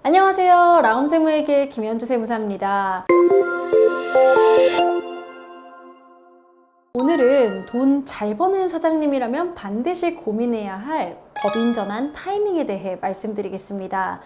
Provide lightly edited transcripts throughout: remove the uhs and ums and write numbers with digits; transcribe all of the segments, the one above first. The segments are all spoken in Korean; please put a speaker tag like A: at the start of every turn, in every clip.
A: 안녕하세요. 라움세무에게 김현주 세무사입니다. 오늘은 돈 잘 버는 사장님이라면 반드시 고민해야 할 법인 전환 타이밍에 대해 말씀드리겠습니다.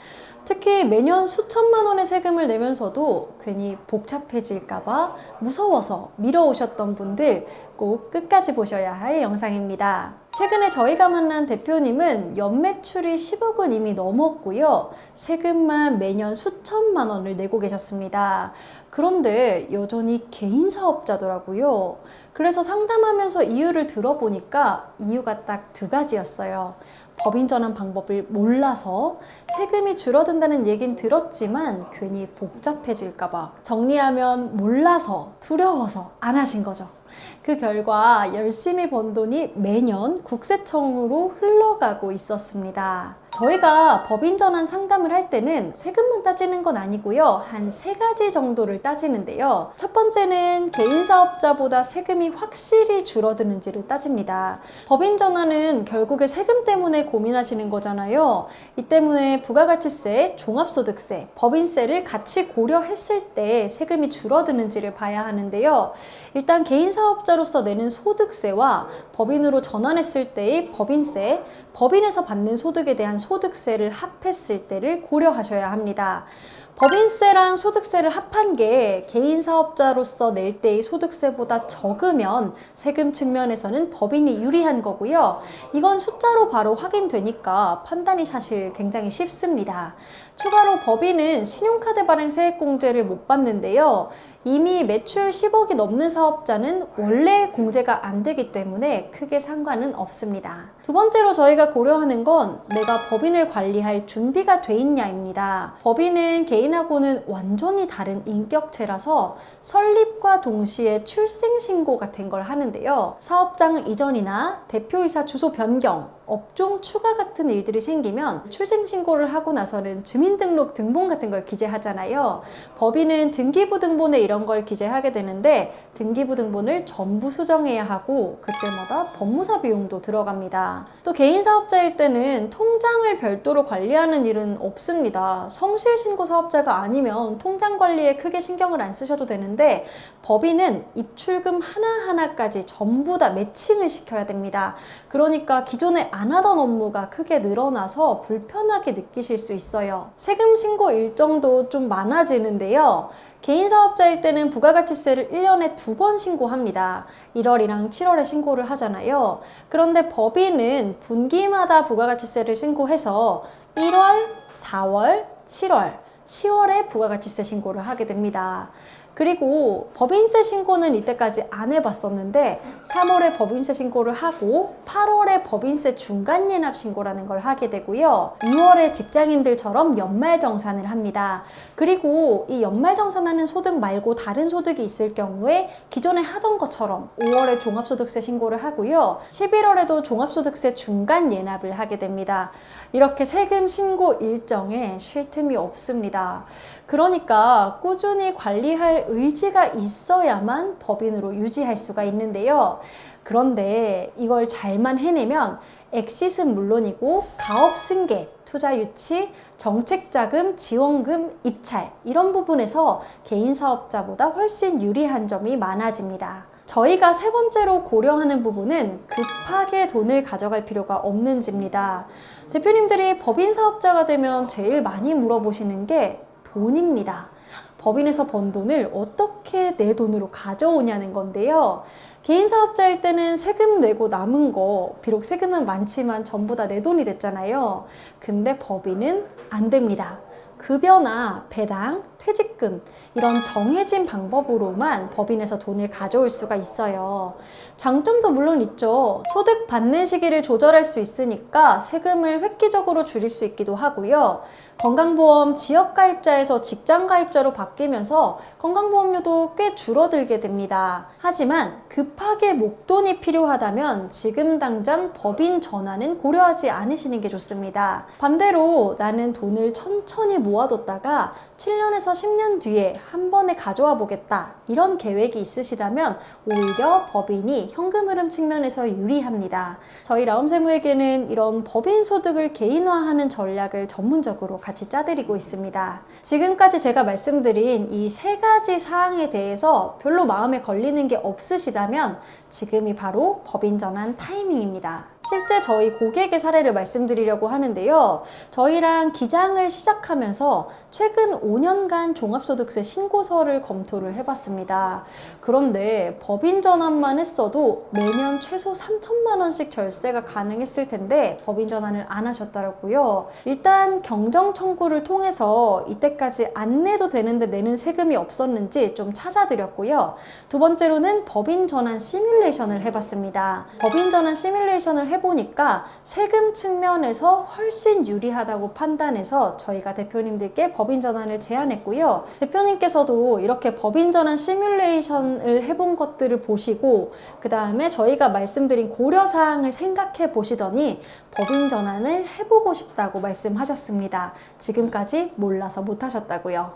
A: 특히 매년 수천만 원의 세금을 내면서도 괜히 복잡해질까봐 무서워서 미뤄오셨던 분들 꼭 끝까지 보셔야 할 영상입니다. 최근에 저희가 만난 대표님은 연매출이 10억은 이미 넘었고요. 세금만 매년 수천만 원을 내고 계셨습니다. 그런데 여전히 개인 사업자더라고요. 그래서 상담하면서 이유를 들어보니까 이유가 딱 두 가지였어요. 법인 전환 방법을 몰라서 세금이 줄어든다는 얘긴 들었지만 괜히 복잡해질까봐 정리하면 몰라서 두려워서 안 하신 거죠. 그 결과 열심히 번 돈이 매년 국세청으로 흘러가고 있었습니다. 저희가 법인 전환 상담을 할 때는 세금만 따지는 건 아니고요. 한 세 가지 정도를 따지는데요. 첫 번째는 개인 사업자보다 세금이 확실히 줄어드는지를 따집니다. 법인 전환은 결국에 세금 때문에 고민하시는 거잖아요. 이 때문에 부가가치세, 종합소득세, 법인세를 같이 고려했을 때 세금이 줄어드는지를 봐야 하는데요. 일단 개인 사업자로서 내는 소득세와 법인으로 전환했을 때의 법인세, 법인에서 받는 소득에 대한 소득세를 합했을 때를 고려하셔야 합니다. 법인세랑 소득세를 합한 게 개인 사업자로서 낼 때의 소득세보다 적으면 세금 측면에서는 법인이 유리한 거고요. 이건 숫자로 바로 확인되니까 판단이 사실 굉장히 쉽습니다. 추가로 법인은 신용카드 발행 세액공제를 못 받는데요. 이미 매출 10억이 넘는 사업자는 원래 공제가 안 되기 때문에 크게 상관은 없습니다. 두 번째로 저희가 고려하는 건 내가 법인을 관리할 준비가 돼 있냐입니다. 법인은 개인하고는 완전히 다른 인격체라서 설립과 동시에 출생신고 같은 걸 하는데요. 사업장 이전이나 대표이사 주소 변경, 업종 추가 같은 일들이 생기면 출생신고를 하고 나서는 주민등록 등본 같은 걸 기재하잖아요. 법인은 등기부등본에 이런 걸 기재하게 되는데 등기부등본을 전부 수정해야 하고 그때마다 법무사 비용도 들어갑니다. 또 개인 사업자일 때는 통장을 별도로 관리하는 일은 없습니다. 성실신고 사업자가 아니면 통장 관리에 크게 신경을 안 쓰셔도 되는데 법인은 입출금 하나하나까지 전부 다 매칭을 시켜야 됩니다. 그러니까 기존에 안 하던 업무가 크게 늘어나서 불편하게 느끼실 수 있어요. 세금 신고 일정도 좀 많아지는데요. 개인 사업자일 때는 부가가치세를 1년에 2번 신고합니다. 1월이랑 7월에 신고를 하잖아요. 그런데 법인은 분기마다 부가가치세를 신고해서 1월, 4월, 7월, 10월에 부가가치세 신고를 하게 됩니다. 그리고 법인세 신고는 이때까지 안 해봤었는데 3월에 법인세 신고를 하고 8월에 법인세 중간예납 신고라는 걸 하게 되고요. 2월에 직장인들처럼 연말정산을 합니다. 그리고 이 연말정산하는 소득 말고 다른 소득이 있을 경우에 기존에 하던 것처럼 5월에 종합소득세 신고를 하고요. 11월에도 종합소득세 중간예납을 하게 됩니다. 이렇게 세금 신고 일정에 쉴 틈이 없습니다. 그러니까 꾸준히 관리할 의지가 있어야만 법인으로 유지할 수가 있는데요. 그런데 이걸 잘만 해내면 엑싯은 물론이고 가업 승계, 투자 유치, 정책자금, 지원금, 입찰 이런 부분에서 개인 사업자보다 훨씬 유리한 점이 많아집니다. 저희가 세 번째로 고려하는 부분은 급하게 돈을 가져갈 필요가 없는지입니다. 대표님들이 법인 사업자가 되면 제일 많이 물어보시는 게 돈입니다. 법인에서 번 돈을 어떻게 내 돈으로 가져오냐는 건데요. 개인 사업자일 때는 세금 내고 남은 거, 비록 세금은 많지만 전부 다 내 돈이 됐잖아요. 근데 법인은 안 됩니다. 급여나 배당, 퇴직금 이런 정해진 방법으로만 법인에서 돈을 가져올 수가 있어요. 장점도 물론 있죠. 소득 받는 시기를 조절할 수 있으니까 세금을 획기적으로 줄일 수 있기도 하고요. 건강보험 지역가입자에서 직장가입자로 바뀌면서 건강보험료도 꽤 줄어들게 됩니다. 하지만 급하게 목돈이 필요하다면 지금 당장 법인 전환은 고려하지 않으시는 게 좋습니다. 반대로 나는 돈을 천천히 모아뒀다가 7년에서 10년 뒤에 한 번에 가져와 보겠다 이런 계획이 있으시다면 오히려 법인이 현금 흐름 측면에서 유리합니다. 저희 라움세무에게는 이런 법인 소득을 개인화하는 전략을 전문적으로 같이 짜드리고 있습니다. 지금까지 제가 말씀드린 이 세 가지 사항에 대해서 별로 마음에 걸리는 게 없으시다면 지금이 바로 법인 전환 타이밍입니다. 실제 저희 고객의 사례를 말씀드리려고 하는데요. 저희랑 기장을 시작하면서 최근 5년간 종합소득세 신고서를 검토를 해봤습니다. 그런데 법인 전환만 했어도 매년 최소 3천만 원씩 절세가 가능했을 텐데 법인 전환을 안 하셨더라고요. 일단 경정 청구를 통해서 이때까지 안 내도 되는데 내는 세금이 없었는지 좀 찾아드렸고요. 두 번째로는 법인 전환 시뮬레이션을 해봤습니다. 법인 전환 시뮬레이션을 해보니까 세금 측면에서 훨씬 유리하다고 판단해서 저희가 대표님들께 법인 전환을 제안했고요. 대표님께서도 이렇게 법인 전환 시뮬레이션을 해본 것들을 보시고 그 다음에 저희가 말씀드린 고려사항을 생각해 보시더니 법인 전환을 해보고 싶다고 말씀하셨습니다. 지금까지 몰라서 못하셨다고요.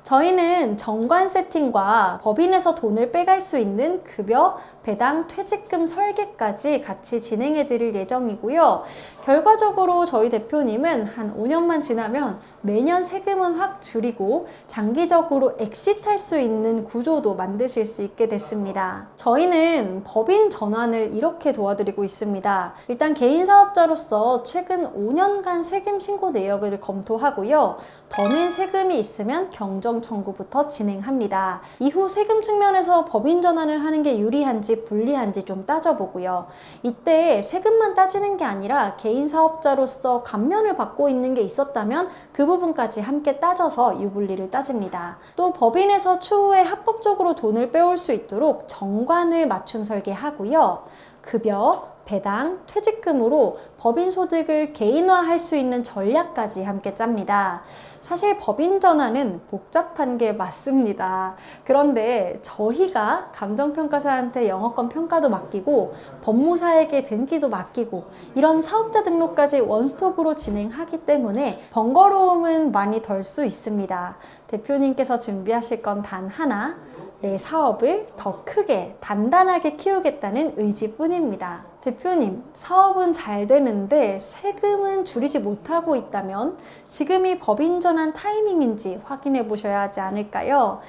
A: 저희는 정관 세팅과 법인에서 돈을 빼갈 수 있는 급여, 배당, 퇴직금 설계까지 같이 진행해 드릴 예정이고요. 결과적으로 저희 대표님은 한 5년만 지나면 매년 세금은 확 줄이고 장기적으로 엑시트할 수 있는 구조도 만드실 수 있게 됐습니다. 저희는 법인 전환을 이렇게 도와드리고 있습니다. 일단 개인 사업자로서 최근 5년간 세금 신고 내역을 검토하고요. 더 낸 세금이 있으면 경정 청구부터 진행합니다. 이후 세금 측면에서 법인 전환을 하는 게 유리한지 불리한지 좀 따져보고요. 이때 세금만 따지는 게 아니라 개인 사업자로서 감면을 받고 있는 게 있었다면 그 부분까지 함께 따져서 유불리를 따집니다. 또 법인에서 추후에 합법적으로 돈을 빼올 수 있도록 정관을 맞춤 설계하고요. 급여, 배당, 퇴직금으로 법인 소득을 개인화할 수 있는 전략까지 함께 짭니다. 사실 법인 전환은 복잡한 게 맞습니다. 그런데 저희가 감정평가사한테 영업권 평가도 맡기고 법무사에게 등기도 맡기고 이런 사업자 등록까지 원스톱으로 진행하기 때문에 번거로움은 많이 덜 수 있습니다. 대표님께서 준비하실 건 단 하나, 내 사업을 더 크게 단단하게 키우겠다는 의지뿐입니다. 대표님, 사업은 잘 되는데 세금은 줄이지 못하고 있다면 지금이 법인 전환 타이밍인지 확인해 보셔야 하지 않을까요?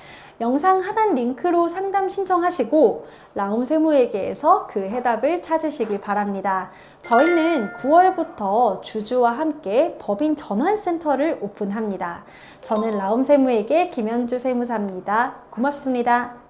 A: 영상 하단 링크로 상담 신청하시고 라움세무에게에서 그 해답을 찾으시기 바랍니다. 저희는 9월부터 주주와 함께 법인 전환센터를 오픈합니다. 저는 라움세무에게 김현주 세무사입니다. 고맙습니다.